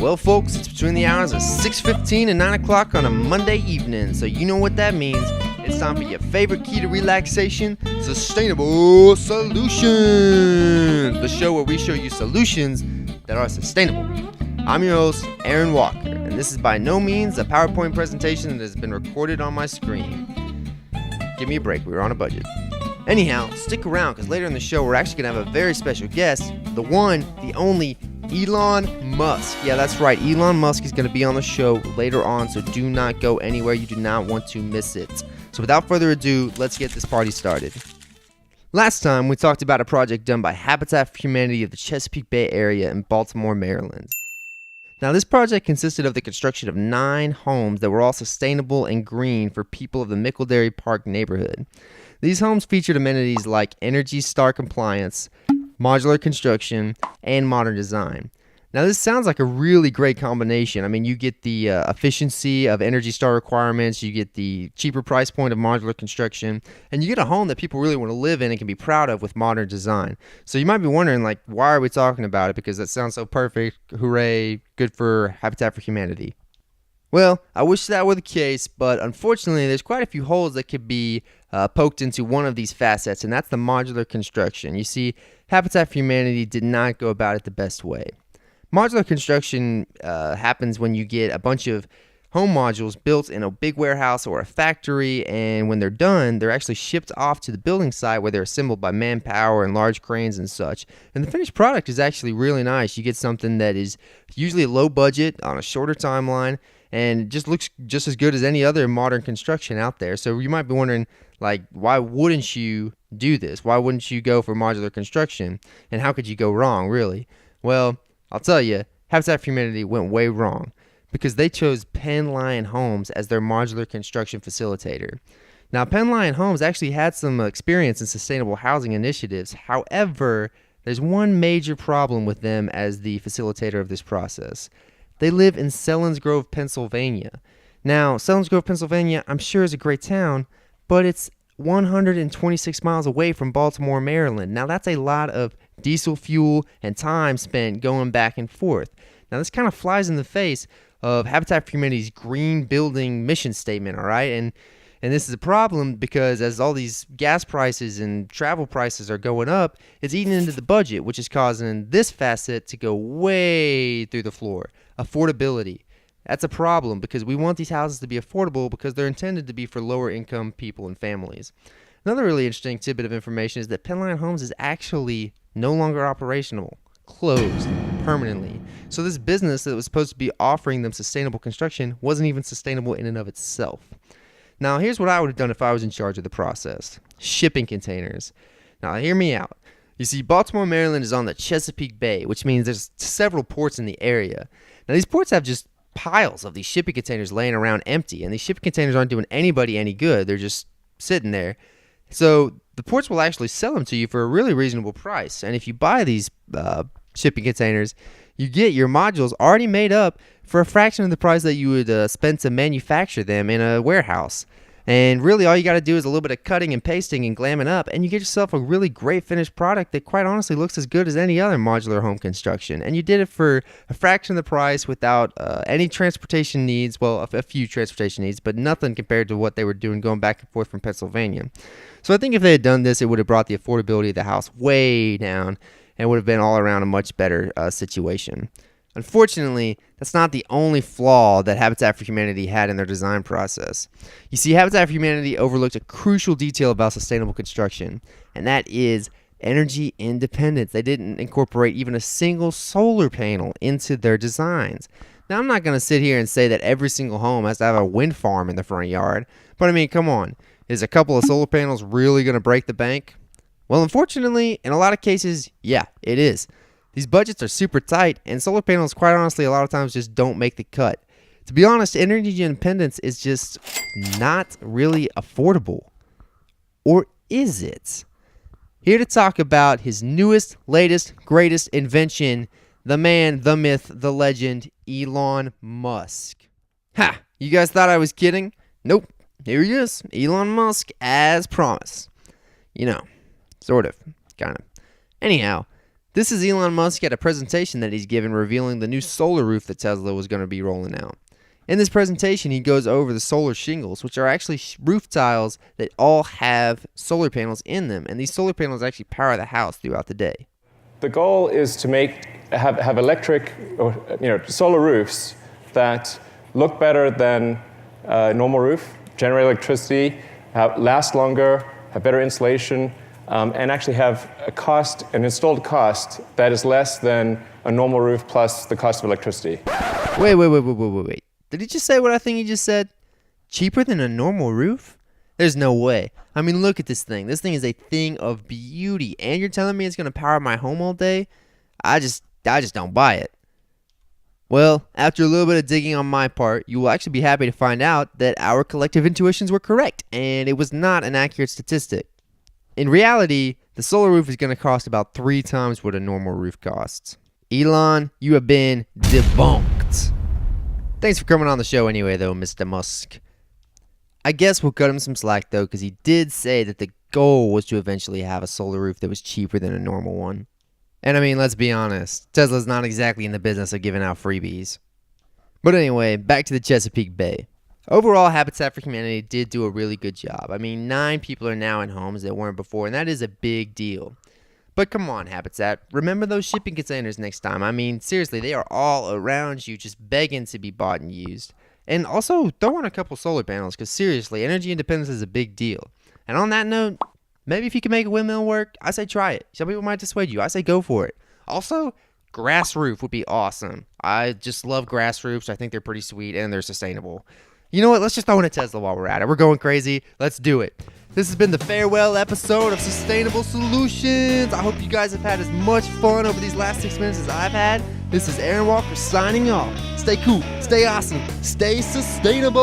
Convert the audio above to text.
Well, folks, it's between the hours of 6:15 and 9 o'clock on a Monday evening, so you know what that means. It's time for your favorite key to relaxation, Sustainable Solutions, the show where we show you solutions that are sustainable. I'm your host, Aaron Walker, and this is by no means a PowerPoint presentation that has been recorded on my screen. Give me a break, we were on a budget. Anyhow, stick around, because later in the show we're actually going to have a very special guest, the one, the only, Elon Musk. Yeah, that's right. Elon Musk is going to be on the show later on, so do not go anywhere. You do not want to miss it. So without further ado, let's get this party started. Last time, we talked about a project done by Habitat for Humanity of the Chesapeake Bay area in Baltimore, Maryland. Now, this project consisted of the construction of 9 homes that were all sustainable and green for people of the Mickeldary Park neighborhood. These homes featured amenities like Energy Star compliance, modular construction, and modern design. Now, this sounds like a really great combination. I mean, you get the efficiency of Energy Star requirements, you get the cheaper price point of modular construction, and you get a home that people really want to live in and can be proud of with modern design. So you might be wondering, like, why are we talking about it? Because that sounds so perfect. Hooray, good for Habitat for Humanity. Well, I wish that were the case, but unfortunately, there's quite a few holes that could be poked into one of these facets, and that's the modular construction. You see, Habitat for Humanity did not go about it the best way. Modular construction happens when you get a bunch of home modules built in a big warehouse or a factory, and when they're done, they're actually shipped off to the building site where they're assembled by manpower and large cranes and such. And the finished product is actually really nice. You get something that is usually a low budget on a shorter timeline, and it just looks just as good as any other modern construction out there. So you might be wondering, like, why wouldn't you do this? Why wouldn't you go for modular construction? And how could you go wrong, really? Well, I'll tell you, Habitat for Humanity went way wrong because they chose Penn Lion Homes as their modular construction facilitator. Now, Penn Lion Homes actually had some experience in sustainable housing initiatives. However, there's one major problem with them as the facilitator of this process. They live in Selinsgrove, Pennsylvania. Now, Selinsgrove, Pennsylvania, I'm sure is a great town, but it's 126 miles away from Baltimore, Maryland. Now, that's a lot of diesel fuel and time spent going back and forth. Now, this kind of flies in the face of Habitat for Humanity's green building mission statement, all right? And this is a problem because as all these gas prices and travel prices are going up, it's eating into the budget, which is causing this facet to go way through the floor. Affordability. That's a problem because we want these houses to be affordable because they're intended to be for lower income people and families. Another really interesting tidbit of information is that Penn Lion Homes is actually no longer operational, closed permanently. So this business that was supposed to be offering them sustainable construction wasn't even sustainable in and of itself. Now, here's what I would have done if I was in charge of the process. Shipping containers. Now, hear me out. You see, Baltimore, Maryland is on the Chesapeake Bay, which means there's several ports in the area. Now, these ports have just piles of these shipping containers laying around empty, and these shipping containers aren't doing anybody any good. They're just sitting there. So the ports will actually sell them to you for a really reasonable price. And if you buy these shipping containers, you get your modules already made up for a fraction of the price that you would spend to manufacture them in a warehouse. And really all you got to do is a little bit of cutting and pasting and glamming up, and you get yourself a really great finished product that quite honestly looks as good as any other modular home construction. And you did it for a fraction of the price without any transportation needs. Well, a few transportation needs, but nothing compared to what they were doing going back and forth from Pennsylvania. So I think if they had done this, it would have brought the affordability of the house way down and would have been all around a much better situation. Unfortunately, that's not the only flaw that Habitat for Humanity had in their design process. You see, Habitat for Humanity overlooked a crucial detail about sustainable construction, and that is energy independence. They didn't incorporate even a single solar panel into their designs. Now, I'm not going to sit here and say that every single home has to have a wind farm in the front yard, but I mean, come on. Is a couple of solar panels really going to break the bank? Well, unfortunately, in a lot of cases, yeah, it is. These budgets are super tight, and solar panels, quite honestly, a lot of times just don't make the cut. To be honest, energy independence is just not really affordable. Or is it? Here to talk about his newest, latest, greatest invention, the man, the myth, the legend, Elon Musk. Ha! You guys thought I was kidding? Nope. Here he is, Elon Musk, as promised. You know, sort of, kind of. Anyhow, This is Elon Musk at a presentation that he's given revealing the new solar roof that Tesla was going to be rolling out. In this presentation, he goes over the solar shingles, which are actually roof tiles that all have solar panels in them, and these solar panels actually power the house throughout the day. The goal is to have electric, or solar roofs that look better than a normal roof, generate electricity, last longer, have better insulation, and actually have an installed cost that is less than a normal roof plus the cost of electricity. Wait. Did he just say what I think he just said? Cheaper than a normal roof? There's no way. I mean, look at this thing. This thing is a thing of beauty, and you're telling me it's going to power my home all day? I just don't buy it. Well, after a little bit of digging on my part, you will actually be happy to find out that our collective intuitions were correct, and it was not an accurate statistic. In reality, the solar roof is going to cost about 3 times what a normal roof costs. Elon, you have been debunked. Thanks for coming on the show anyway, though, Mr. Musk. I guess we'll cut him some slack, though, because he did say that the goal was to eventually have a solar roof that was cheaper than a normal one. And I mean, let's be honest, Tesla's not exactly in the business of giving out freebies. But anyway, back to the Chesapeake Bay. Overall, Habitat for Humanity did do a really good job. I mean, 9 people are now in homes that weren't before, and that is a big deal. But come on, Habitat, remember those shipping containers next time. I mean, seriously, they are all around you just begging to be bought and used. And also, throw on a couple solar panels, because seriously, energy independence is a big deal. And on that note, maybe if you can make a windmill work, I say try it. Some people might dissuade you. I say go for it. Also, grass roof would be awesome. I just love grass roofs. I think they're pretty sweet and they're sustainable. You know what? Let's just throw in a Tesla while we're at it. We're going crazy. Let's do it. This has been the farewell episode of Sustainable Solutions. I hope you guys have had as much fun over these last 6 minutes as I've had. This is Aaron Walker signing off. Stay cool, stay awesome, stay sustainable.